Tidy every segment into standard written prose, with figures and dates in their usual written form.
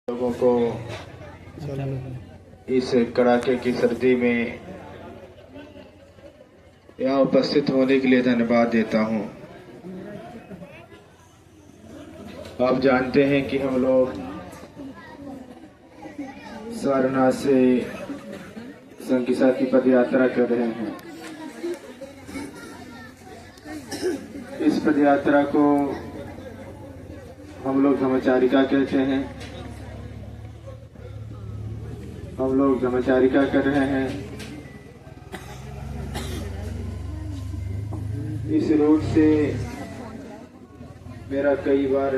लोगों को इस कड़ाके की सर्दी में यहाँ उपस्थित होने के लिए धन्यवाद देता हूँ। आप जानते हैं कि हम लोग सारनाथ से संकिसा की पद यात्रा कर रहे हैं। इस पद यात्रा को हम लोग धम्मचारिका कहते हैं। हम लोग धम्मचारिका कर रहे हैं। इस रोड से मेरा कई बार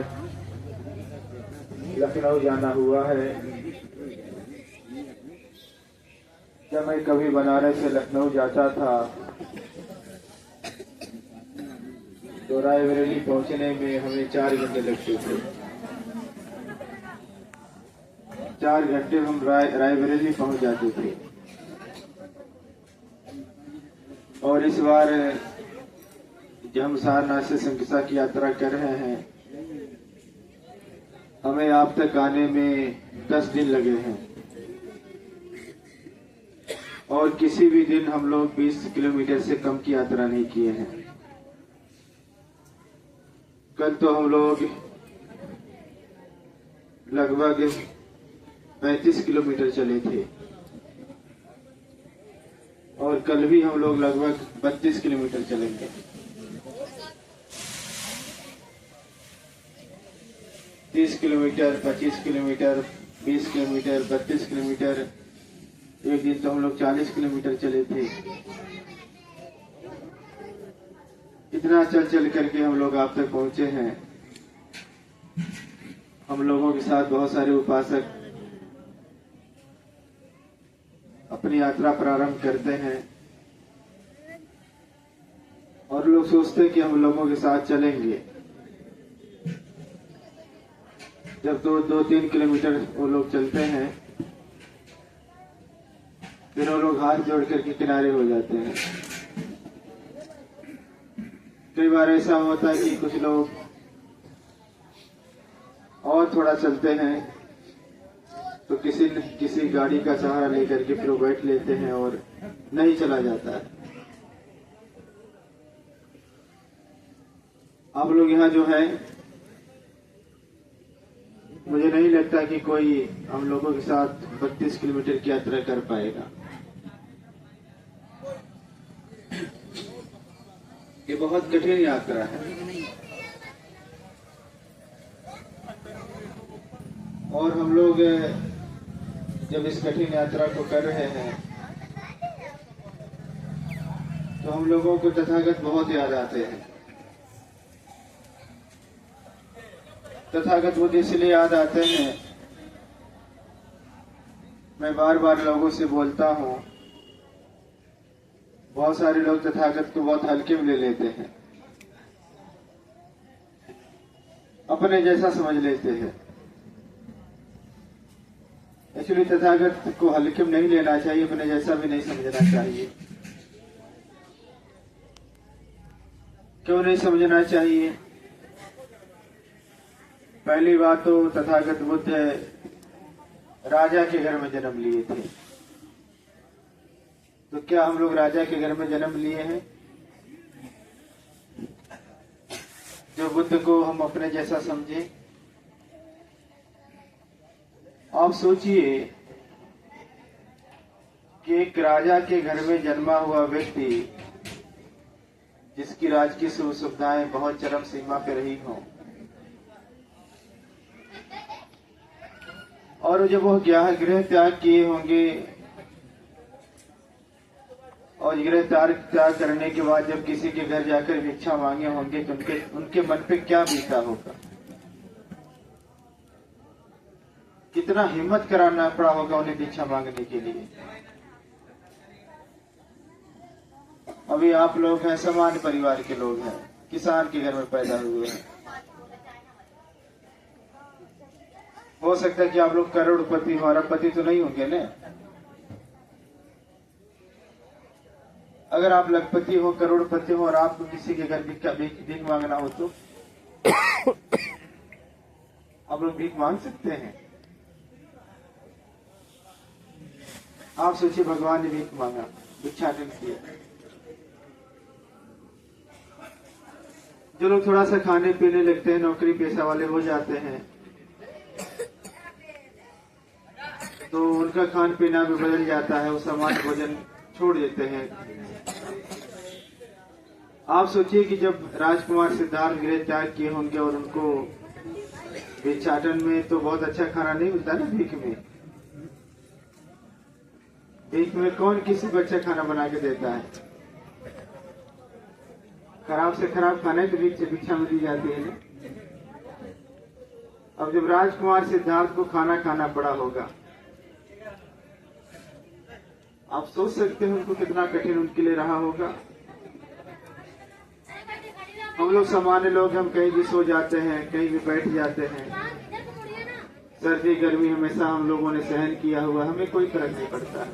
लखनऊ जाना हुआ है। जब मैं कभी बनारस से लखनऊ जाता था तो रायबरेली पहुंचने में हमें 4 घंटे लगते थे। 4 घंटे हम रायबरेली पहुंच जाते थे। और इस बार जब हम सारनाथ से संकिसा की यात्रा कर रहे हैं, हमें आप तक आने में 10 दिन लगे हैं। और किसी भी दिन हम लोग 20 किलोमीटर से कम की यात्रा नहीं किए हैं। कल तो हम लोग लगभग 35 किलोमीटर चले थे और कल भी हम लोग लगभग 32 किलोमीटर चलेंगे। 30 किलोमीटर, 25 किलोमीटर, 20 किलोमीटर, 32 किलोमीटर। एक दिन तो हम लोग 40 किलोमीटर चले थे। इतना चल करके हम लोग आप तक पहुंचे हैं। हम लोगों के साथ बहुत सारे उपासक अपनी यात्रा प्रारंभ करते हैं और लोग सोचते हैं कि हम लोगों के साथ चलेंगे। जब तो 2-3 किलोमीटर वो लोग चलते हैं, फिर वो लोग हाथ जोड़ करके किनारे हो जाते हैं। कई बार ऐसा होता है कि कुछ लोग और थोड़ा चलते हैं तो किसी गाड़ी का सहारा लेकर के फिर वो बैठ लेते हैं और नहीं चला जाता है। आप लोग यहाँ जो है, मुझे नहीं लगता कि कोई हम लोगों के साथ 32 किलोमीटर की यात्रा कर पाएगा। ये बहुत कठिन यात्रा है और हम लोग जब इस कठिन यात्रा को कर रहे हैं तो हम लोगों को तथागत बहुत याद आते हैं। तथागत बुद्ध इसलिए याद आते हैं, मैं बार बार लोगों से बोलता हूं, बहुत सारे लोग तथागत को बहुत हल्के में ले लेते हैं, अपने जैसा समझ लेते हैं। एक्चुअली तथागत को हल्के में नहीं लेना चाहिए, अपने जैसा भी नहीं समझना चाहिए। क्यों नहीं समझना चाहिए? पहली बात तो तथागत बुद्ध राजा के घर में जन्म लिए थे। तो क्या हम लोग राजा के घर में जन्म लिए हैं जो बुद्ध को हम अपने जैसा समझे? आप सोचिए कि एक राजा के घर में जन्मा हुआ व्यक्ति जिसकी राजकीय सुख सुविधाएं बहुत चरम सीमा पे रही हों, और जब वो गृह त्याग किए होंगे और गृह त्याग करने के बाद जब किसी के घर जाकर भिक्षा मांगे होंगे तो उनके मन पे क्या बीता होगा? कितना हिम्मत कराना पड़ा होगा उन्हें भिक्षा मांगने के लिए। अभी आप लोग हैं, सामान्य परिवार के लोग हैं, किसान के घर में पैदा हुए हैं। हो सकता है कि आप लोग करोड़पति हो, अरबपति तो नहीं होंगे ना। अगर आप लखपति हो, करोड़पति हो और आपको किसी के घर भीख मांगना हो तो आप लोग भीख मांग सकते हैं। आप सोचिए, भगवान ने भीख मांगा, भिक्षाटन किया। जो लोग थोड़ा सा खाने पीने लगते हैं, नौकरी पेशा वाले हो जाते हैं, तो उनका खान पीना भी बदल जाता है, वो सामान्य भोजन छोड़ देते हैं। आप सोचिए कि जब राजकुमार सिद्धार्थ गृह त्याग किए होंगे और उनको भिक्षाटन में तो बहुत अच्छा खाना नहीं मिलता ना, भीख में। भीख में कौन किसी को अच्छा खाना बना के देता है? खराब से खराब खाना तो भिक्षा में दी जाती है ना। अब जब राजकुमार सिद्धार्थ को खाना खाना पड़ा होगा, आप सोच सकते हैं उनको कितना कठिन उनके लिए रहा होगा। हम लोग सामान्य लोग, हम कहीं भी सो जाते हैं, कहीं भी बैठ जाते हैं, सर्दी गर्मी हमेशा हम लोगों ने सहन किया हुआ, हमें कोई फर्क नहीं पड़ता।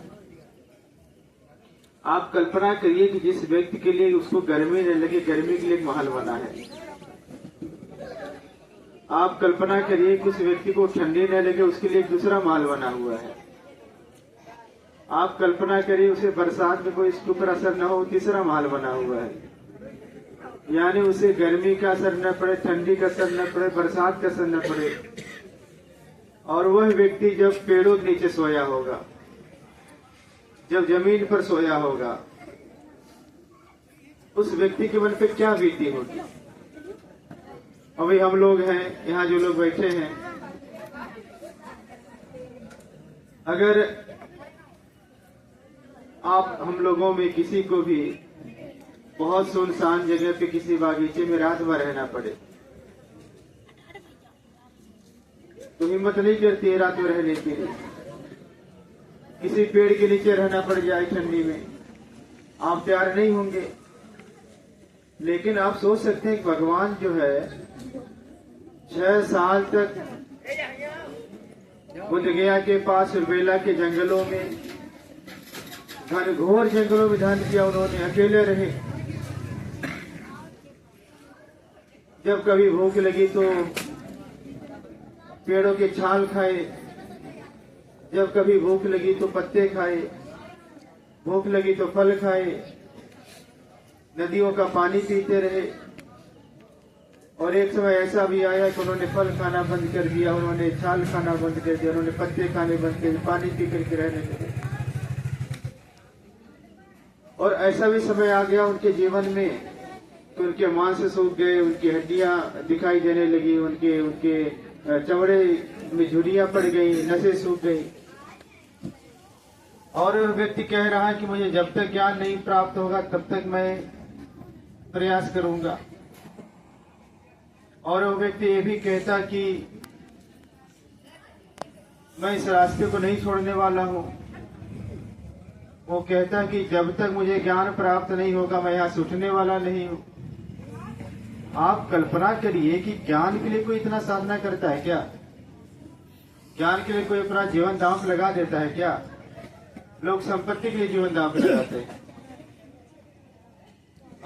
आप कल्पना करिए कि जिस व्यक्ति के लिए उसको गर्मी न लगे, गर्मी के लिए एक महल बना है। आप कल्पना करिए कि उस व्यक्ति को ठंडी न लगे, उसके लिए एक दूसरा महल बना हुआ है। आप कल्पना करिए उसे बरसात में कोई इसके ऊपर असर न हो, तीसरा महल बना हुआ है। यानी उसे गर्मी का असर न पड़े, ठंडी का असर न पड़े, बरसात का असर न पड़े। और वह व्यक्ति जब पेड़ों के नीचे सोया होगा, जब जमीन पर सोया होगा, उस व्यक्ति के मन पे क्या बीती होगी? अभी हम लोग हैं यहाँ, जो लोग बैठे हैं, अगर आप हम लोगों में किसी को भी बहुत सुनसान जगह पे किसी बागीचे में रात भर रहना पड़े, तो हिम्मत नहीं करती है रात में रहने के लिए। किसी पेड़ के नीचे रहना पड़ जाए ठंडी में, आप तैयार नहीं होंगे। लेकिन आप सोच सकते हैं कि भगवान जो है 6 साल तक बुद्ध गया के पास बेला के जंगलों में, घनघोर जंगलों में ध्यान किया उन्होंने, अकेले रहे। जब कभी भूख लगी तो पेड़ों के छाल खाए, जब कभी भूख लगी तो पत्ते खाए, भूख लगी तो फल खाए, नदियों का पानी पीते रहे। और एक समय ऐसा भी आया कि उन्होंने फल खाना बंद कर दिया, उन्होंने छाल खाना बंद कर दिया, उन्होंने पत्ते खाने बंद कर दिए, पानी पी करके रहने लगे। और ऐसा भी समय आ गया उनके जीवन में कि उनके मांस सूख गए, उनकी हड्डियां दिखाई देने लगी, उनके चमड़े में झुर्रियां पड़ गई, नसें सूख गई। और व्यक्ति कह रहा है कि मुझे जब तक ज्ञान नहीं प्राप्त होगा तब तक मैं प्रयास करूंगा। और वो व्यक्ति ये भी कहता कि मैं इस रास्ते को नहीं छोड़ने वाला हूं। वो कहता कि जब तक मुझे ज्ञान प्राप्त नहीं होगा मैं यहाँ से उठने वाला नहीं हूं। आप कल्पना करिए कि ज्ञान के लिए कोई इतना साधना करता है क्या? ज्ञान के लिए कोई अपना जीवन दांव पे लगा देता है क्या? लोग संपत्ति के लिए जीवन दांव पे लगाते हैं।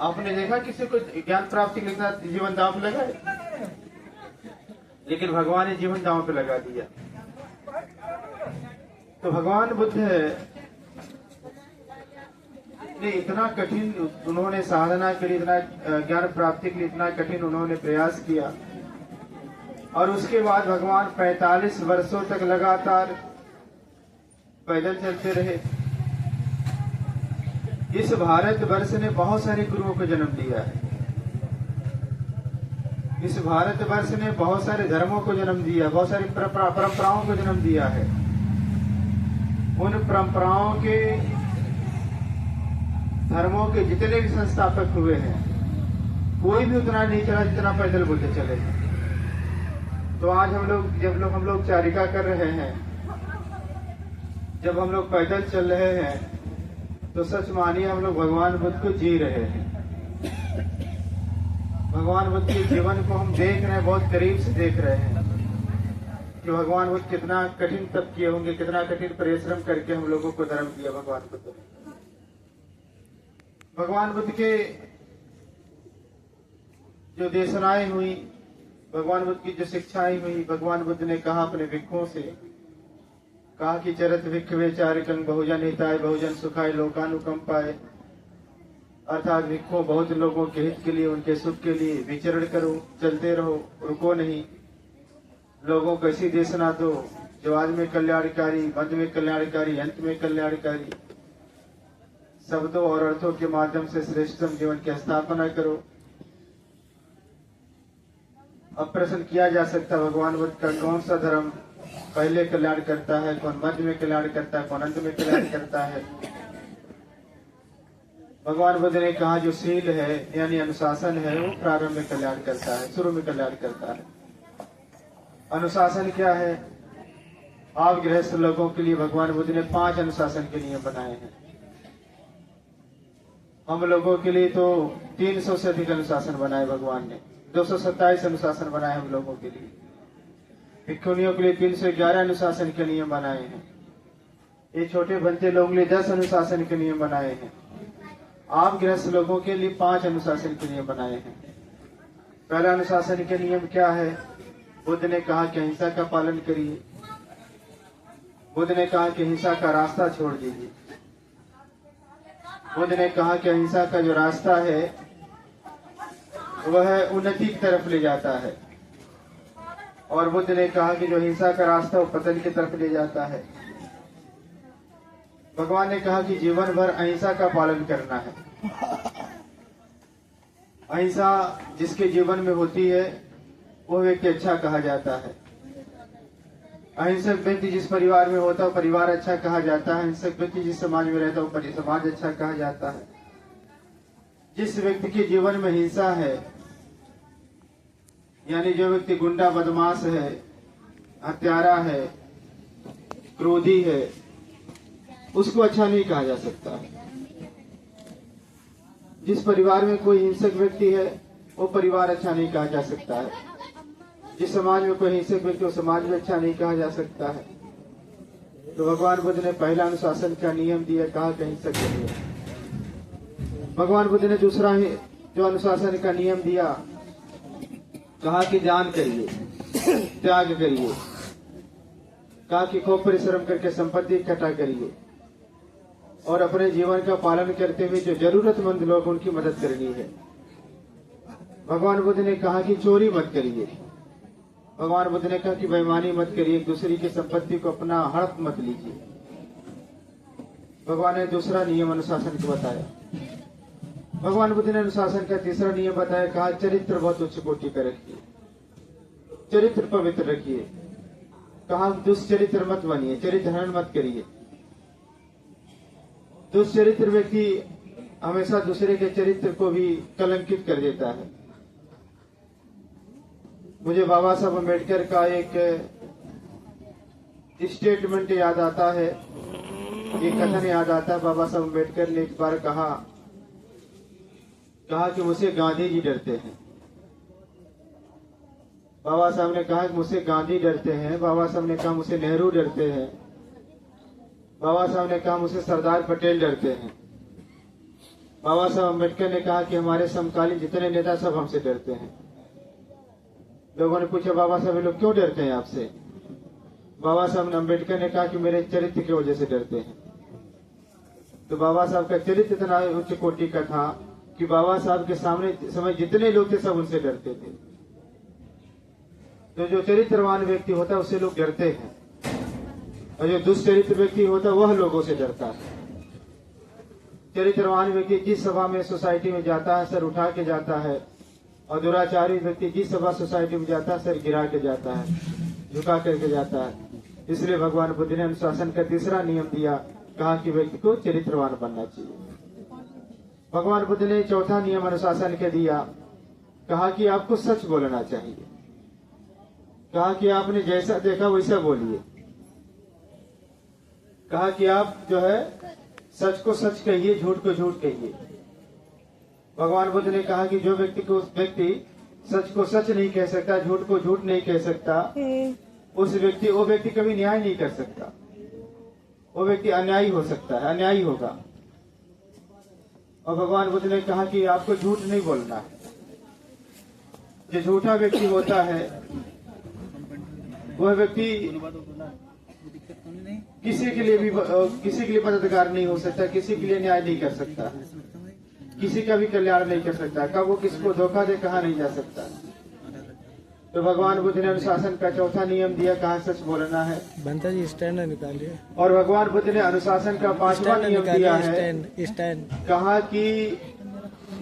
आपने देखा किसी को ज्ञान प्राप्ति के साथ जीवन दांव पे लगाए? लेकिन भगवान ने जीवन दांव पे लगा दिया। तो भगवान बुद्ध ने इतना कठिन उन्होंने साधना के लिए, इतना ज्ञान प्राप्ति के लिए इतना कठिन उन्होंने प्रयास किया। और उसके बाद भगवान 45 वर्षों तक लगातार पैदल चलते रहे। इस भारतवर्ष ने बहुत सारे गुरुओं को जन्म दिया है। इस भारतवर्ष ने बहुत सारे धर्मों को जन्म दिया, बहुत सारी परंपराओं को जन्म दिया है। उन परंपराओं के, धर्मों के जितने भी संस्थापक हुए हैं, कोई भी उतना नहीं चला जितना पैदल बुद्ध चले। तो आज हम लोग चारिका कर रहे हैं, जब हम लोग पैदल चल रहे हैं, तो सच मानिए हम लोग भगवान बुद्ध को जी रहे हैं। भगवान बुद्ध के जीवन को हम देख रहे हैं, बहुत करीब से देख रहे हैं कि भगवान बुद्ध कितना कठिन तप किए होंगे, कितना कठिन परिश्रम करके हम लोगों को धर्म दिया भगवान बुद्ध ने। भगवान बुद्ध के जो देशनाएं हुई, भगवान बुद्ध की जो शिक्षाएं हुई, भगवान बुद्ध ने कहा अपने भिक्षुओं से, कहा कि चरत भिक्षवे चारिकं बहुजन हिताय बहुजन सुखाय लोकानुकंपाय, अर्थात भिक्षु बहुत लोगों के हित के लिए, उनके सुख के लिए विचरण करो, चलते रहो, रुको नहीं। लोगों को ऐसी देशना दो जो आज में कल्याणकारी, मध्य में कल्याणकारी, अंत में कल्याणकारी, शब्दों और अर्थों के माध्यम से श्रेष्ठतम जीवन की स्थापना करो। अब प्रश्न किया जा सकता है भगवान बुद्ध का कौन सा धर्म पहले कल्याण करता है, कौन मध्य में कल्याण करता है, कौन अंत में कल्याण करता है। भगवान बुद्ध ने कहा जो शील है यानी अनुशासन है वो प्रारंभ में कल्याण करता है, शुरू में कल्याण करता है। अनुशासन क्या है? आप गृहस्थ लोगों के लिए भगवान बुद्ध ने 5 अनुशासन के नियम बनाए हैं। हम लोगों के लिए तो 300 से अधिक अनुशासन बनाए भगवान ने, 227 अनुशासन बनाए हम लोगों के लिए। भिक्षुणियों के लिए 311 अनुशासन के नियम बनाए हैं। ये छोटे बच्चे लोगों के लिए 10 अनुशासन के नियम बनाए हैं। आप गृहस्थ लोगों के लिए 5 अनुशासन के नियम बनाए हैं। पहला अनुशासन के नियम क्या है? बुद्ध ने कहा कि अहिंसा का पालन करिए। बुद्ध ने कहा कि हिंसा का रास्ता छोड़ दीजिए। बुद्ध ने कहा कि अहिंसा का जो रास्ता है वह उन्नति की तरफ ले जाता है, और बुद्ध ने कहा कि जो हिंसा का रास्ता वो पतन की तरफ ले जाता है। भगवान ने कहा कि जीवन भर अहिंसा का पालन करना है। अहिंसा जिसके जीवन में होती है वो व्यक्ति अच्छा कहा जाता है। अहिंसक व्यक्ति जिस परिवार में होता है परिवार अच्छा कहा जाता है। अहिंसक व्यक्ति जिस समाज में रहता है समाज अच्छा कहा जाता है। जिस व्यक्ति के जीवन में हिंसा है, यानी जो व्यक्ति गुंडा बदमाश है, हत्यारा है, क्रोधी है, उसको अच्छा नहीं कहा जा सकता। जिस परिवार में कोई हिंसक व्यक्ति है वो परिवार अच्छा नहीं कहा जा सकता है। जिस समाज में कोई हिंसक व्यक्ति वो समाज में अच्छा नहीं कहा जा सकता है। तो भगवान बुद्ध ने पहला अनुशासन का नियम दिया, कहा कि हिंसक बनिए। भगवान बुद्ध ने दूसरा जो अनुशासन का नियम दिया, कहा कि दान करिए, त्याग करिए। कहा कि खूब परिश्रम करके संपत्ति इकट्ठा करिए और अपने जीवन का पालन करते हुए जो जरूरतमंद लोग उनकी मदद करनी है। भगवान बुद्ध ने कहा कि चोरी मत करिए। भगवान बुद्ध ने कहा कि बेईमानी मत करिए, एक दूसरे की संपत्ति को अपना हड़प मत लीजिए। भगवान ने दूसरा नियम अनुशासन को बताया। भगवान बुद्ध ने अनुशासन का तीसरा नियम बताया, कहा चरित्र बहुत उच्च कोटि का रखिए, चरित्र पवित्र रखिए। कहा दुष्चरित्र मत बनिए, चरित्र हनन मत करिए। दुष्चरित्र व्यक्ति हमेशा दूसरे के चरित्र को भी कलंकित कर देता है। मुझे बाबा साहब अम्बेडकर का एक स्टेटमेंट याद आता है, एक कथन याद आता है। बाबा साहब अम्बेडकर ने एक बार कहा कि मुझसे गांधी जी डरते हैं। बाबा साहब ने कहा कि मुझसे गांधी डरते हैं। बाबा साहब ने कहा मुझसे नेहरू डरते हैं। बाबा साहब ने कहा मुझसे सरदार पटेल डरते हैं। बाबा साहब अम्बेडकर ने कहा कि हमारे समकालीन जितने नेता सब हमसे डरते हैं। लोगों ने पूछा बाबा साहब ये लोग क्यों डरते हैं आपसे? बाबा साहब अम्बेडकर ने कहा कि मेरे चरित्र की वजह से डरते हैं। तो बाबा साहब का चरित्र इतना उच्च कोटि का था कि बाबा साहब के सामने समय जितने लोग थे सब उनसे डरते थे। तो जो चरित्रवान व्यक्ति होता है उससे लोग डरते हैं, और जो दुष्चरित्र व्यक्ति होता है वह लोगों से डरता है। चरित्रवान व्यक्ति जिस सभा में सोसाइटी में जाता है सर उठा के जाता है, और दुराचारी व्यक्ति जिस सभा सोसाइटी में जाता है सर गिरा के जाता है, झुका करके जाता है। इसलिए भगवान बुद्ध ने अनुशासन का तीसरा नियम दिया, कहा कि व्यक्ति को चरित्रवान बनना चाहिए। भगवान बुद्ध ने चौथा नियम अनुशासन के दिया, कहा कि आपको सच बोलना चाहिए। कहा कि आपने जैसा देखा वैसा बोलिए। कहा कि आप जो है सच को सच कहिए, झूठ को झूठ कहिए। भगवान बुद्ध ने कहा कि जो व्यक्ति सच को सच नहीं कह सकता, झूठ को झूठ नहीं कह सकता, वो व्यक्ति कभी न्याय नहीं कर सकता। वो व्यक्ति अन्यायी हो सकता है, अन्यायी होगा। और भगवान बुद्ध ने कहा कि आपको झूठ नहीं बोलना है। जो झूठा व्यक्ति होता है वह व्यक्ति किसी के लिए मददगार नहीं हो सकता, किसी के लिए न्याय नहीं कर सकता, किसी का भी कल्याण नहीं कर सकता। कब वो किसको धोखा दे कहा नहीं जा सकता। तो भगवान बुद्ध ने अनुशासन का चौथा नियम दिया, कहा सच बोलना है। बनता जी स्टैंड निकालिए। और भगवान बुद्ध ने अनुशासन का पांचवा नियम दिया है, स्टैंड कहा कि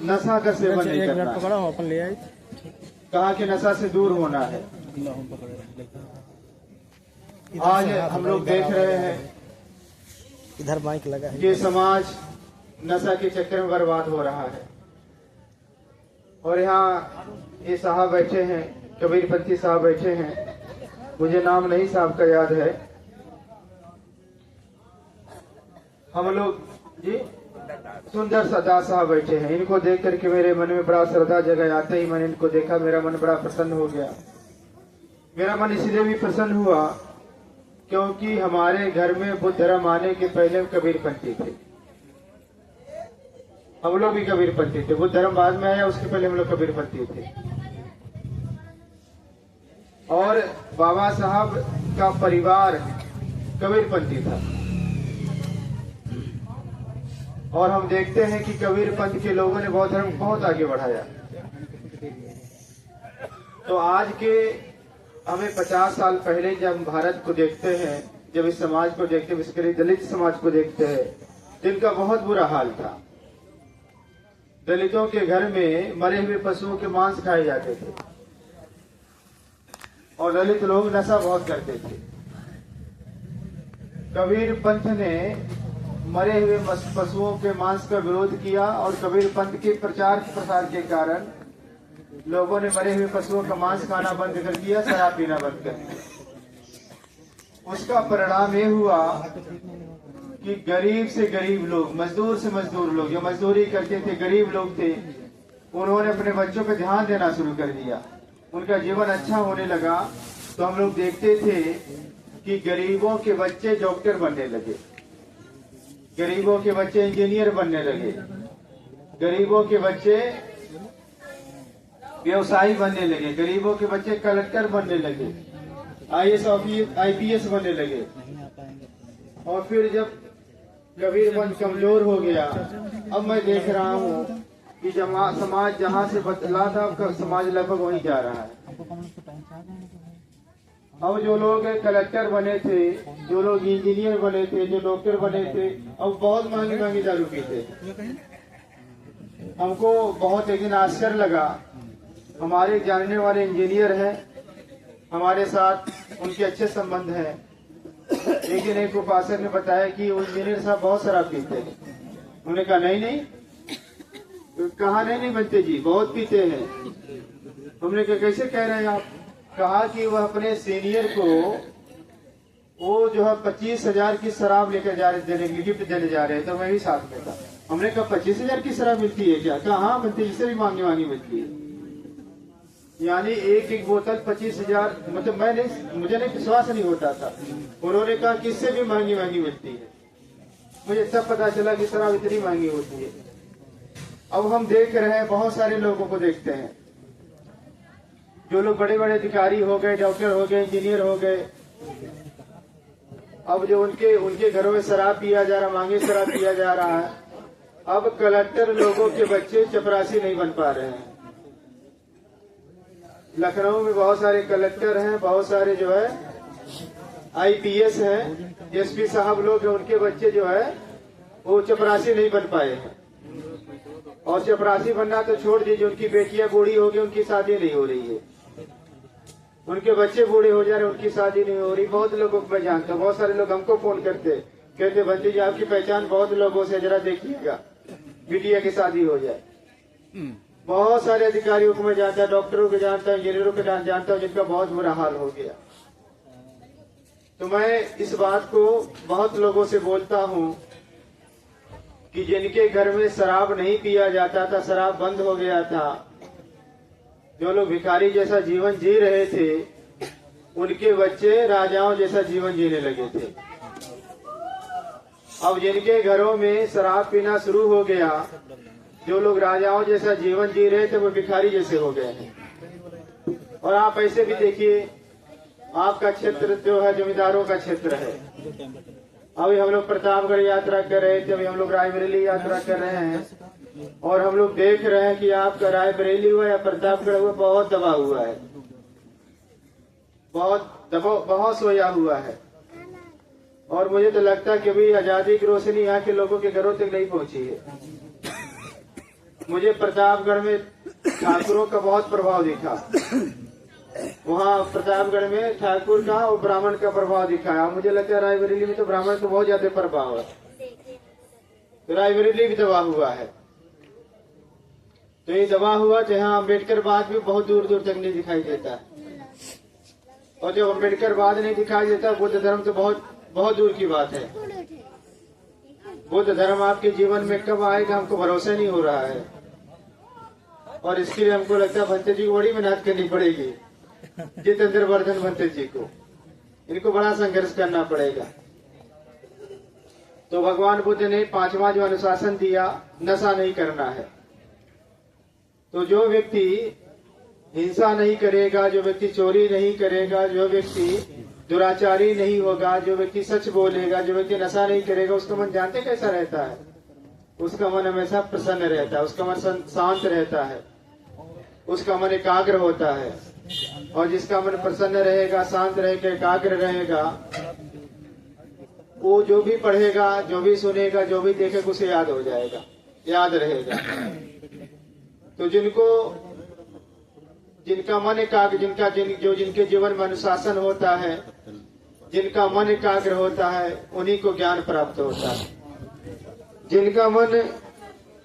नशा का सेवन नहीं करना। पकड़ा हूँ अपन ले आए। कहा कि नशा से दूर होना है। आज हम लोग देख रहे हैं इधर माइक लगा है कि समाज नशा के चक्कर में बर्बाद हो रहा है। और यहाँ ये साहब बैठे हैं, कबीरपंथी साहब बैठे हैं, मुझे नाम नहीं साहब का याद है। हम लोग जी सुंदर दास साहब बैठे हैं। इनको देख करके मेरे मन में बड़ा श्रद्धा जगह। आते ही मैंने इनको देखा, मेरा मन बड़ा प्रसन्न हो गया। मेरा मन इसलिए भी प्रसन्न हुआ क्योंकि हमारे घर में बुद्ध धर्म आने के पहले कबीरपंथी थे। हम लोग भी कबीरपंथी थे। बुद्ध धर्म बाद में आया, उसके पहले हम लोग कबीरपंथी थे। और बाबा साहब का परिवार कबीरपंथी था। और हम देखते हैं कि कबीरपंथ के लोगों ने बौद्ध धर्म बहुत आगे बढ़ाया। तो आज के हमें 50 साल पहले जब हम भारत को देखते हैं, जब इस समाज को देखते हैं, विशेषकर दलित समाज को देखते हैं, जिनका बहुत बुरा हाल था। दलितों के घर में मरे हुए पशुओं के मांस खाए जाते थे और दलित लोग नशा बहुत करते थे। कबीर पंथ ने मरे हुए पशुओं के मांस का विरोध किया और कबीर पंथ के प्रचार प्रसार के कारण लोगों ने मरे हुए पशुओं का मांस खाना बंद कर दिया, शराब पीना बंद कर दिया। उसका परिणाम ये हुआ कि गरीब से गरीब लोग, मजदूर से मजदूर लोग, जो मजदूरी करते थे, गरीब लोग थे, उन्होंने अपने बच्चों पर ध्यान देना शुरू कर दिया। उनका जीवन अच्छा होने लगा। तो हम लोग देखते थे कि गरीबों के बच्चे डॉक्टर बनने लगे, गरीबों के बच्चे इंजीनियर बनने लगे, गरीबों के बच्चे व्यवसायी बनने लगे, गरीबों के बच्चे कलेक्टर बनने लगे, IAS IPS बनने लगे। और फिर जब कबीरपंथ कमजोर हो गया, अब मैं देख रहा हूँ कि समाज जहाँ से बदला था, अब समाज लगभग वहीं जा रहा है। अब जो लोग कलेक्टर बने थे, जो लोग इंजीनियर बने थे, जो डॉक्टर बने थे, अब बहुत महंगी महंगी दारू पीते। हमको बहुत एक दिन आश्चर्य लगा। हमारे जानने वाले इंजीनियर हैं, हमारे साथ उनके अच्छे संबंध हैं। एक दिन एक उपासक ने बताया कि वो इंजीनियर साहब बहुत शराब पीते हैं। उन्होंने कहा नहीं, कहा नहीं बनते जी, बहुत पीते हैं। हमने कहा कैसे कह रहे हैं आप? कहा कि वह अपने सीनियर को वो जो है 25,000 की शराब लेकर जा रहे, देने गिफ्ट देने जा रहे हैं। तो मैं भी साथ में था। हमने कहा 25,000 की शराब मिलती है क्या? कहा हाँ मिलती है, इससे भी महंगी मिलती है। यानी एक बोतल 25,000, मतलब मुझे नहीं विश्वास नहीं होता था। उन्होंने कहा कि इससे भी महंगी मिलती है। मुझे तब पता चला कि शराब इतनी महंगी होती है। अब हम देख रहे हैं, बहुत सारे लोगों को देखते हैं, जो लोग बड़े बड़े अधिकारी हो गए, डॉक्टर हो गए, इंजीनियर हो गए, अब जो उनके घरों में शराब पिया जा रहा, महंगी शराब पिया जा रहा है। अब कलेक्टर लोगों के बच्चे चपरासी नहीं बन पा रहे हैं। लखनऊ में बहुत सारे कलेक्टर हैं, बहुत सारे जो है IPS हैं, SP साहब लोग हैं, उनके बच्चे जो है वो चपरासी नहीं बन पाए हैं। और चपरासी बनना तो छोड़ दीजिए, उनकी बेटियां बूढ़ी हो गई, उनकी शादी नहीं हो रही है। उनके बच्चे बूढ़े हो जा रहे, उनकी शादी नहीं हो रही। बहुत लोगों को मैं जानता हूँ, बहुत सारे लोग हमको फोन करते, कहते बंटी जी आपकी पहचान बहुत लोगों से, जरा देखिएगा बिटिया की शादी हो जाए। बहुत सारे अधिकारियों को मैं जानता, डॉक्टरों को जानता, इंजीनियरों को जानता हूँ, जिनका बहुत बुरा हाल हो गया। तो मैं इस बात को बहुत लोगों से बोलता हूँ कि जिनके घर में शराब नहीं पिया जाता था, शराब बंद हो गया था, जो लोग भिखारी जैसा जीवन जी रहे थे, उनके बच्चे राजाओं जैसा जीवन जीने लगे थे। अब जिनके घरों में शराब पीना शुरू हो गया, जो लोग राजाओं जैसा जीवन जी रहे थे, वो भिखारी जैसे हो गए हैं। और आप ऐसे भी देखिए आपका क्षेत्र जो है जमींदारों का क्षेत्र है। अभी हम लोग प्रतापगढ़ यात्रा कर रहे थे, अभी हम लोग रायबरेली यात्रा कर रहे हैं और हम लोग देख रहे हैं कि आपका रायबरेली हुआ या प्रतापगढ़ हुआ बहुत दबा हुआ है, बहुत सोया हुआ है। और मुझे तो लगता है कि अभी आजादी की रोशनी यहाँ के लोगों के घरों तक नहीं पहुंची है। मुझे प्रतापगढ़ में ठाकुरों का बहुत प्रभाव दिखा, वहाँ प्रतापगढ़ में ठाकुर का और ब्राह्मण का प्रभाव दिखाया। मुझे लगता है रायबरेली में तो ब्राह्मण का बहुत ज्यादा प्रभाव है, तो रायबरेली भी दबा हुआ है। तो ये दबा हुआ जहाँ अम्बेडकर बाद भी बहुत दूर दूर तक नहीं दिखाई देता है, और जब अम्बेडकर बाद नहीं दिखाई देता बुद्ध धर्म तो बहुत दूर की बात है। बुद्ध धर्म आपके जीवन में कब आएगा हमको भरोसा नहीं हो रहा है, और इसके लिए हमको लगता है भंते जी को बड़ी मेहनत करनी पड़ेगी, जितेंद्र वर्धन भंते जी को, इनको बड़ा संघर्ष करना पड़ेगा। तो भगवान बुद्ध ने 5वां जो अनुशासन दिया, नशा नहीं करना है। तो जो व्यक्ति हिंसा नहीं करेगा, जो व्यक्ति चोरी नहीं करेगा, जो व्यक्ति दुराचारी नहीं होगा, जो व्यक्ति सच बोलेगा, जो व्यक्ति नशा नहीं करेगा, उसका मन जानते कैसा रहता है? उसका मन हमेशा प्रसन्न रहता है, उसका मन शांत रहता है, उसका मन एकाग्र होता है। और जिसका मन प्रसन्न रहेगा, शांत रहेगा, एकाग्र रहेगा, वो जो भी पढ़ेगा, जो भी सुनेगा, जो भी देखेगा उसे याद हो जाएगा, याद रहेगा। तो जिनका मन एकाग्र, जिनके जीवन में अनुशासन होता है, जिनका मन एकाग्र होता है, उन्हीं को ज्ञान प्राप्त होता है।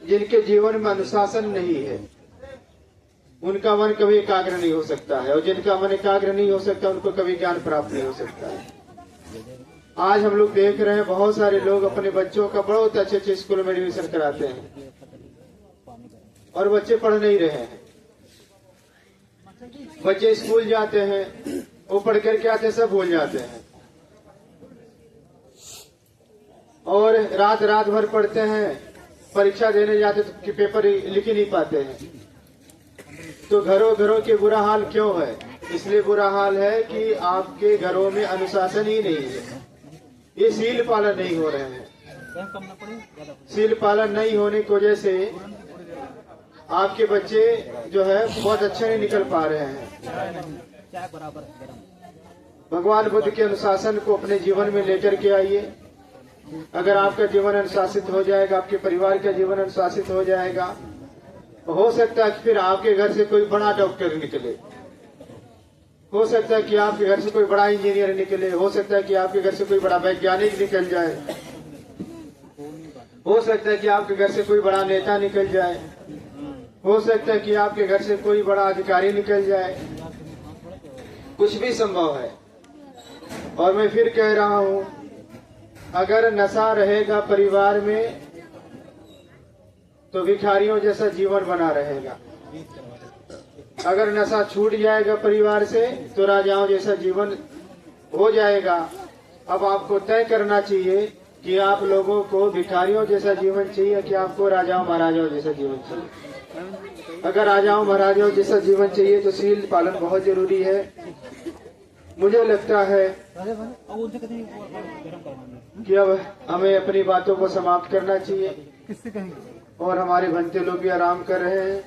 जिनके जीवन में अनुशासन नहीं है, उनका मन कभी एकाग्र नहीं हो सकता है, और जिनका मन एकाग्र नहीं हो सकता उनको कभी ज्ञान प्राप्त नहीं हो सकता है। आज हम लोग देख रहे हैं बहुत सारे लोग अपने बच्चों का बहुत अच्छे स्कूल में एडमिशन कराते हैं और बच्चे पढ़ नहीं रहे हैं। बच्चे स्कूल जाते हैं, वो पढ़ करके आते सब भूल जाते हैं, और रात भर पढ़ते हैं, परीक्षा देने जाते तो पेपर लिख ही नहीं पाते हैं। तो घरों के बुरा हाल क्यों है? इसलिए बुरा हाल है कि आपके घरों में अनुशासन ही नहीं है, ये शील पालन नहीं हो रहे हैं। शील पालन नहीं होने की वजह से आपके बच्चे जो है बहुत अच्छे नहीं निकल पा रहे हैं। भगवान बुद्ध के अनुशासन को अपने जीवन में लेकर के आइए। अगर आपका जीवन अनुशासित हो जाएगा, आपके परिवार का जीवन अनुशासित हो जाएगा, हो सकता है कि फिर आपके घर से कोई बड़ा डॉक्टर निकले, हो सकता है कि आपके घर से कोई बड़ा इंजीनियर निकले, हो सकता है कि आपके घर से कोई बड़ा वैज्ञानिक निकल जाए, हो सकता है कि आपके घर से कोई बड़ा नेता निकल जाए, हो सकता है कि आपके घर से कोई बड़ा अधिकारी निकल जाए। कुछ भी संभव है। और मैं फिर कह रहा हूं, अगर नशा रहेगा परिवार में तो भिखारियों जैसा जीवन बना रहेगा। अगर नशा छूट जाएगा परिवार से तो राजाओं जैसा जीवन हो जाएगा। अब आपको तय करना चाहिए कि आप लोगों को भिखारियों जैसा जीवन चाहिए कि आपको राजाओं महाराजाओं जैसा जीवन चाहिए। अगर राजाओं महाराजाओं जैसा जीवन चाहिए तो शील पालन बहुत जरूरी है। मुझे लगता है कि अब हमें अपनी बातों को समाप्त करना चाहिए और हमारे भंते लोग भी आराम कर रहे हैं।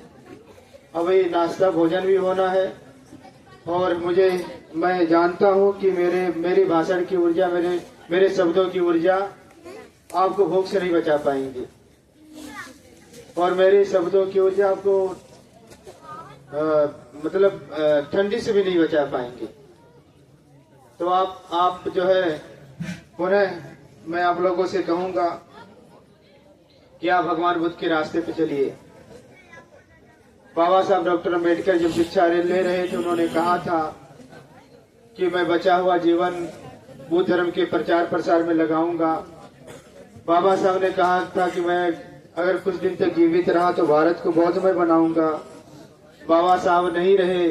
अभी नाश्ता भोजन भी होना है और मैं जानता हूं कि मेरी भाषण की ऊर्जा, मेरे शब्दों की ऊर्जा आपको भूख से नहीं बचा पाएंगी और मेरे शब्दों की ऊर्जा आपको ठंडी से भी नहीं बचा पाएंगे। तो आप जो है पुनः मैं आप लोगों से कहूंगा कि आप भगवान बुद्ध के रास्ते पे चलिए। बाबा साहब डॉक्टर अम्बेडकर जब शिक्षा ले रहे थे, उन्होंने कहा था कि मैं बचा हुआ जीवन बुद्ध धर्म के प्रचार प्रसार में लगाऊंगा। बाबा साहब ने कहा था कि मैं अगर कुछ दिन तक जीवित रहा तो भारत को बौद्धमय बनाऊंगा। बाबा साहब नहीं रहे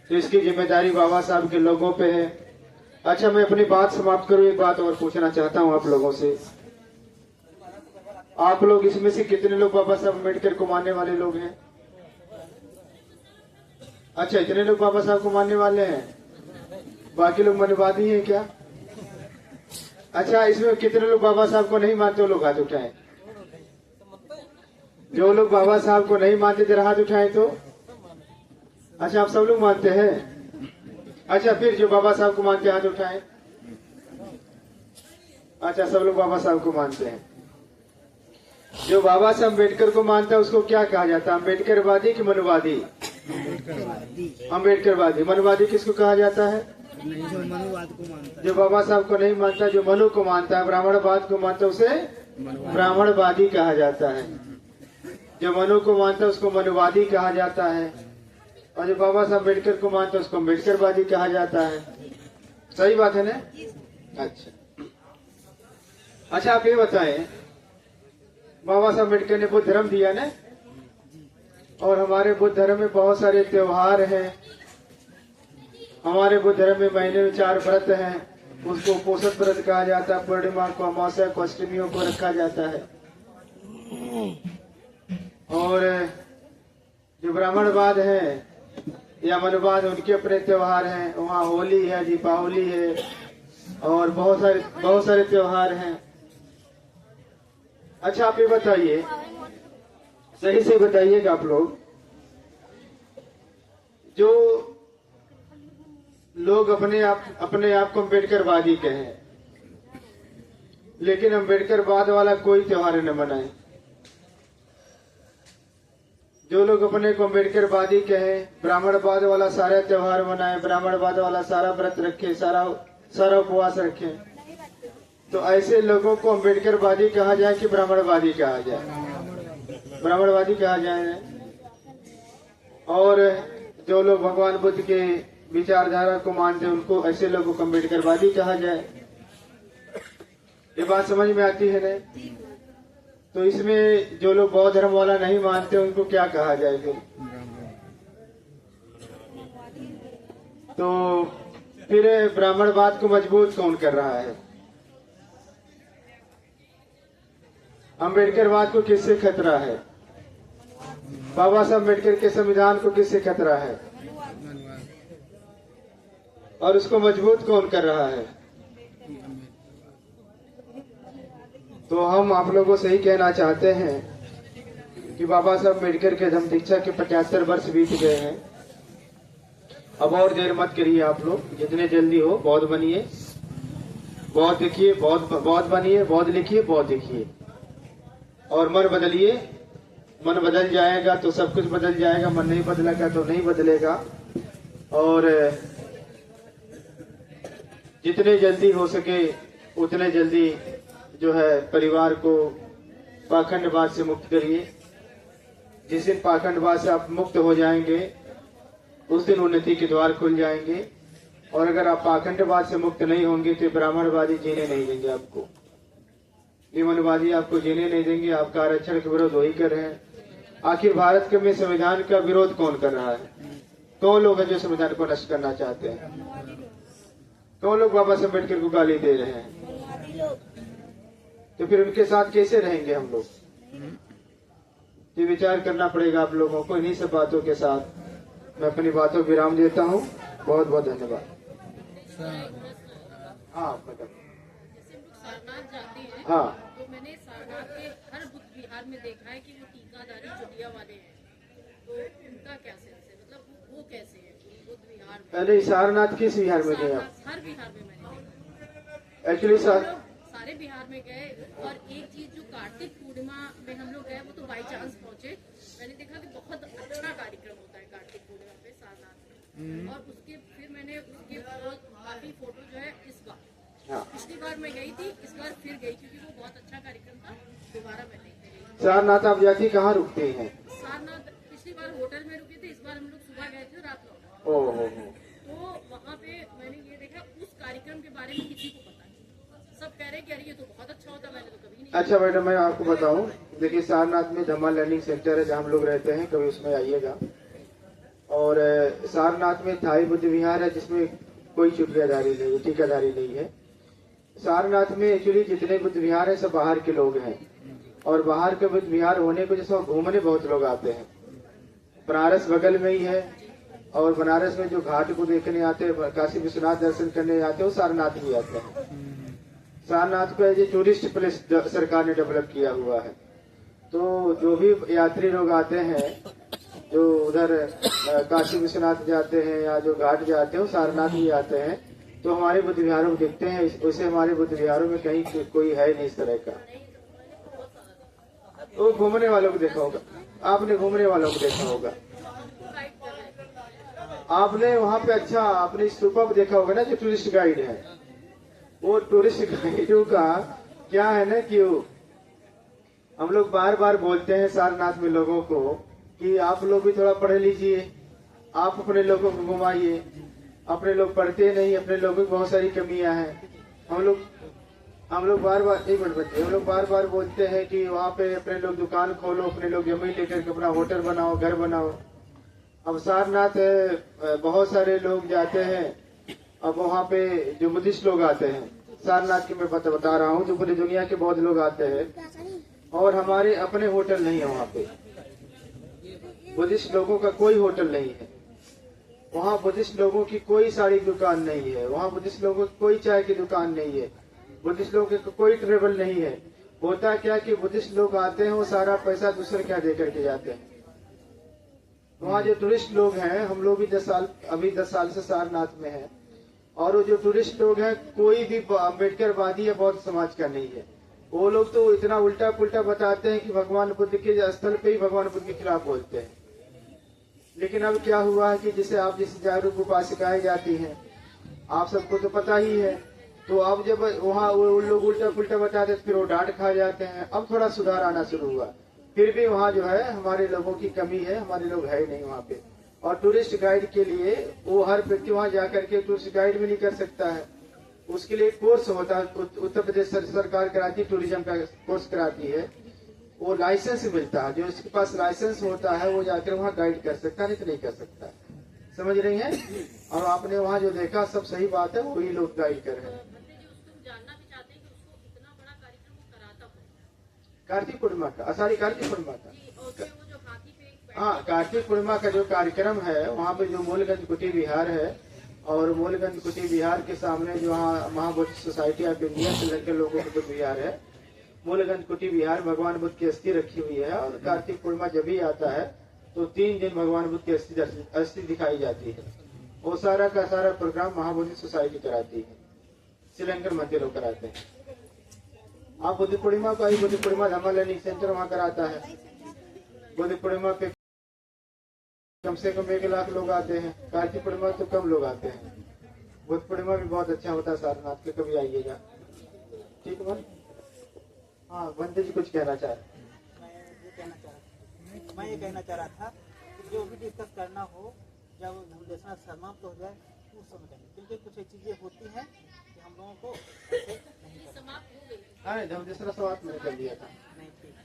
तो इसकी जिम्मेदारी बाबा साहब के लोगों पे है। अच्छा, मैं अपनी बात समाप्त करूं, एक बात और पूछना चाहता हूं आप लोगों से। आप लोग इसमें से कितने लोग बाबा साहब अम्बेडकर को मानने वाले लोग हैं? अच्छा, इतने लोग बाबा साहब को मानने वाले हैं। बाकी लोग मनवादी हैं क्या? अच्छा, इसमें कितने लोग बाबा साहब को नहीं मानते वो लोग हाथ उठाएं। जो लोग बाबा साहब को नहीं मानते जरा हाथ उठाएं तो। अच्छा, आप सब लोग मानते हैं। अच्छा, फिर जो बाबा साहब को मानते हैं हाथ उठाएं। अच्छा, सब लोग बाबा साहब को मानते हैं। जो बाबा साहब अम्बेडकर को मानता है उसको क्या कहा जाता है? अम्बेडकरवादी कि मनुवादी? अम्बेडकरवादी। मनुवादी किसको कहा जाता है? जो मनुवाद को मानता है। जो बाबा साहब को नहीं मानता, जो मनु को मानता है, ब्राह्मणवाद को मानता है, उसे ब्राह्मणवादी कहा जाता है। जो मनु को मानता है उसको मनुवादी कहा जाता है, और जो बाबा साहब अम्बेडकर को मानता है उसको अम्बेडकरवादी कहा जाता है। सही बात है ना? अच्छा, आप ये बताएं, बाबा साहब अम्बेडकर ने बुद्ध धर्म दिया ना, और हमारे बुद्ध धर्म में बहुत सारे त्योहार हैं। हमारे बुद्ध धर्म में महीने में 4 व्रत हैं। उसको पोषण व्रत कहा जाता है। पूर्णिमा को, अमावस्या को, अष्टमियों को रखा जाता है। और जो ब्राह्मणवाद है या मनुवाद, उनके अपने त्योहार हैं। वहाँ होली है, दीपावली है, और बहुत सारे त्योहार हैं। अच्छा, आप ये बताइए, सही से बताइएगा आप लोग, जो लोग अपने आप को अम्बेडकरवादी कहें, लेकिन अम्बेडकरवाद वाला कोई त्योहार न मनाए। जो लोग अपने को अम्बेडकरवादी कहें, ब्राह्मणवाद वाला सारा त्योहार मनाए, ब्राह्मणवाद वाला सारा व्रत रखे, सारा उपवास रखे, तो ऐसे लोगों को अम्बेडकरवादी कहा जाए कि ब्राह्मणवादी कहा जाए? ब्राह्मणवादी कहा जाए। और जो लोग भगवान बुद्ध के विचारधारा को मानते हैं, उनको, ऐसे लोगों को अम्बेडकरवादी कहा जाए। ये बात समझ में आती है ना? तो इसमें जो लोग बौद्ध धर्म वाला नहीं मानते उनको क्या कहा जाए फिर? तो फिर ब्राह्मणवाद को मजबूत कौन कर रहा है? अम्बेडकरवाद को किससे खतरा है? बाबा साहब अम्बेडकर के संविधान को किससे खतरा है? और उसको मजबूत कौन कर रहा है? तो हम आप लोगों से ही कहना चाहते हैं कि बाबा साहब अम्बेडकर के धम्म दीक्षा के 75 वर्ष बीत गए हैं। अब और देर मत करिए आप लोग, जितने जल्दी हो बौद्ध बनिए, बौद्ध लिखिए, बौद्ध बनिए, बौद्ध लिखिए, बौद्ध लिखिए, और मन बदलिए। मन बदल जाएगा तो सब कुछ बदल जाएगा, मन नहीं बदलेगा तो नहीं बदलेगा। और जितने जल्दी हो सके उतने जल्दी जो है परिवार को पाखंडवाद से मुक्त करिए। जिस दिन पाखंडवाद से आप मुक्त हो जाएंगे उस दिन उन्नति के द्वार खुल जाएंगे। और अगर आप पाखंडवाद से मुक्त नहीं होंगे तो ब्राह्मणवादी जीने नहीं देंगे आपको, निम्नवादी आपको जीने नहीं देंगे। आपका आरक्षण का विरोध वही कर रहे हैं। आखिर भारत के में संविधान का विरोध कौन कर रहा है? कौन लोग हैं जो संविधान को नष्ट करना चाहते हैं? कौन लोग बाबा साहब अम्बेडकर को गाली दे रहे हैं? तो फिर उनके साथ कैसे रहेंगे हम लोग? ये विचार करना पड़ेगा आप लोगों को। इन्हीं सब बातों के साथ मैं अपनी बातों को विराम देता हूँ। बहुत बहुत धन्यवाद। हाँ मतलब सारनाथ जाते हैं, हाँ, तो मैंने सारनाथ के हर बुद्ध विहार में देखा है कि वो टीकाधारी चुटिया वाले हैं। तो उनका क्या सेंस है, मतलब वो कैसे है बुद्ध विहार में? अरे सारनाथ किस विहार में गए आप? हर बिहार में मैंने एक्चुअली सारे बिहार में गए। और एक चीज जो कार्तिक पूर्णिमा में हम लोग गए, वो तो बाई चांस पहुंचे। मैंने देखा कि बहुत अच्छा कार्यक्रम होता है कार्तिक पूर्णिमा पे सारनाथ में। और उसके फिर मैंने उसके काफी फोटो जो है इस बार, पिछली बार मैं गई थी, इस बार फिर गई क्योंकि वो बहुत अच्छा कार्यक्रम था। दोबारा मैं नहीं गई। सारनाथ आप जाती कहाँ रुकते हैं? सारनाथ पिछली बार होटल में रुके थे, इस बार हम लोग सुबह गए थे, रात लौटे। ओह, तो वहाँ पे मैंने ये देखा, उस कार्यक्रम के बारे में किसी को पता नहीं। सब कह रहे कि अरे ये तो बहुत अच्छा होता, मैंने तो कभी नहीं। अच्छा मैडम, मैं आपको बताऊं, देखिए सारनाथ में धम्मा लर्निंग सेंटर है जहाँ हम लोग रहते हैं, कभी उसमें आइएगा। और सारनाथ में थाई बुद्ध विहार है जिसमें कोई चुटियाधारी नहीं, टीकाधारी नहीं है। सारनाथ में एक्चुअली जितने बुद्ध विहार है सब बाहर के लोग हैं, और बाहर के बुद्ध विहार होने को जैसे घूमने बहुत लोग आते हैं। बनारस बगल में ही है, और बनारस में जो घाट को देखने आते हैं, काशी विश्वनाथ दर्शन करने आते हैं, वो सारनाथ भी आते हैं। सारनाथ को एज ए टूरिस्ट प्लेस सरकार ने डेवलप किया हुआ है। तो जो भी यात्री लोग आते हैं, जो उधर काशी विश्वनाथ जाते हैं या जो घाट जाते हैं, वो सारनाथ भी आते हैं। तो हमारे बुद्ध विहारों में देखते हैं, वैसे हमारे बुद्ध विहारों में कहीं कोई है नहीं इस तरह का। तो घूमने वालों को देखा होगा आपने, घूमने वालों को देखा होगा आपने, वहाँ पे अच्छा आपने स्तूपा भी देखा होगा ना, जो टूरिस्ट गाइड है। वो टूरिस्ट गाइडों का क्या है ना कि हम लोग बार बार बोलते हैं सारनाथ में लोगों को कि आप लोग भी थोड़ा पढ़ लीजिए, आप अपने लोगों को घुमाइए। अपने लोग पढ़ते नहीं, अपने लोगों की बहुत सारी कमियां हैं। हम लोग बार बार, एक मिनट बच्चे, हम लोग बार बार बोलते हैं कि वहाँ पे अपने लोग दुकान खोलो, अपने लोग जमीन लेकर के अपना होटल बनाओ, घर बनाओ। अब सारनाथ बहुत सारे लोग जाते हैं। अब वहाँ पे जो बुद्धिस्ट लोग आते हैं, सारनाथ की मैं बता रहा हूँ, जो पूरी दुनिया के बहुत लोग आते हैं, और हमारे अपने होटल नहीं है वहाँ पे। बुद्धिस्ट लोगों का कोई होटल नहीं है वहाँ। बुद्धिस्ट लोगों की कोई साड़ी दुकान नहीं है वहाँ। बुद्धिस्ट लोगों की कोई चाय की दुकान नहीं है। बुद्धिस्ट लोगों का कोई ट्रेवल नहीं है। होता क्या कि बुद्धिस्ट लोग आते हैं, वो सारा पैसा दूसरे क्या दे करके जाते हैं। वहाँ जो टूरिस्ट लोग हैं, हम लोग भी 10 साल से सारनाथ में हैं, और वो जो टूरिस्ट लोग हैं, कोई भी अम्बेडकरवादी या बौद्ध समाज का नहीं है। वो लोग तो इतना उल्टा पुल्टा बताते हैं कि भगवान बुद्ध के स्थल पे ही भगवान बुद्ध के खिलाफ बोलते हैं। लेकिन अब क्या हुआ है कि जिसे आप जिस जागरूक उपासिकाएं जाती हैं, आप सबको तो पता ही है। तो अब जब वहाँ वो लोग उल्टा पुल्टा बताते, फिर वो डांट खा जाते हैं। अब थोड़ा सुधार आना शुरू हुआ, फिर भी वहाँ जो है हमारे लोगों की कमी है, हमारे लोग है ही नहीं वहाँ पे। और टूरिस्ट गाइड के लिए वो हर व्यक्ति वहाँ जाकर के टूरिस्ट गाइड भी नहीं कर सकता है। उसके लिए कोर्स होता है, उत्तर प्रदेश सरकार कराती है, टूरिज्म का कोर्स कराती है। वो लाइसेंस मिलता है, जो इसके पास लाइसेंस होता है वो जाकर वहाँ गाइड कर सकता है, नहीं तो नहीं कर सकता। समझ रही हैं? और आपने वहाँ जो देखा सब सही बात है, वही लोग गाइड कर रहे हैं। कार्तिक पूर्णिमा का, आषाढ़ी कार्तिक पूर्णिमा का, हाँ, कार्तिक पूर्णिमा का जो कार्यक्रम है, वहाँ पे जो मूलगंज कुटी विहार है, और मूलगंज कुटी विहार के सामने जो वहाँ महाबुद्ध सोसाइटी ऑफ इंडिया श्रीलंका लोगों का बुद्ध विहार है, मूलगंज कुटी विहार, भगवान बुद्ध की अस्थि रखी हुई है। और कार्तिक पूर्णिमा जब भी आता है तो 3 दिन भगवान बुद्ध की अस्थि दिखाई जाती है। वो सारा का सारा प्रोग्राम महाबुद्ध सोसाइटी कराती है, श्रीलंकन मंदिर लोग कराते हैं। आप बुद्ध पूर्णिमा को आई, बुद्ध पूर्णिमा धमाल लर्निंग सेंटर वहाँ कराता है। बुद्ध पूर्णिमा पे कम से कम 1 लाख लोग आते हैं। कार्तिक पूर्णिमा तो कम लोग आते हैं। बुद्ध पूर्णिमा भी बहुत अच्छा होता है सारनाथ के, कभी आइएगा। ठीक है भाई? हाँ, बंदे जी कुछ कहना चाह रहे। मैं ये कहना चाह रहा था कि जो भी डिस्कस करना हो, जब धर्मदेशना समाप्त हो जाए उस समय करें, क्योंकि कुछ चीजें होती हैं कि हम लोगों को समाप्त हो गई। हाँ, धर्मदेशना समाप्त मैंने कर दिया था।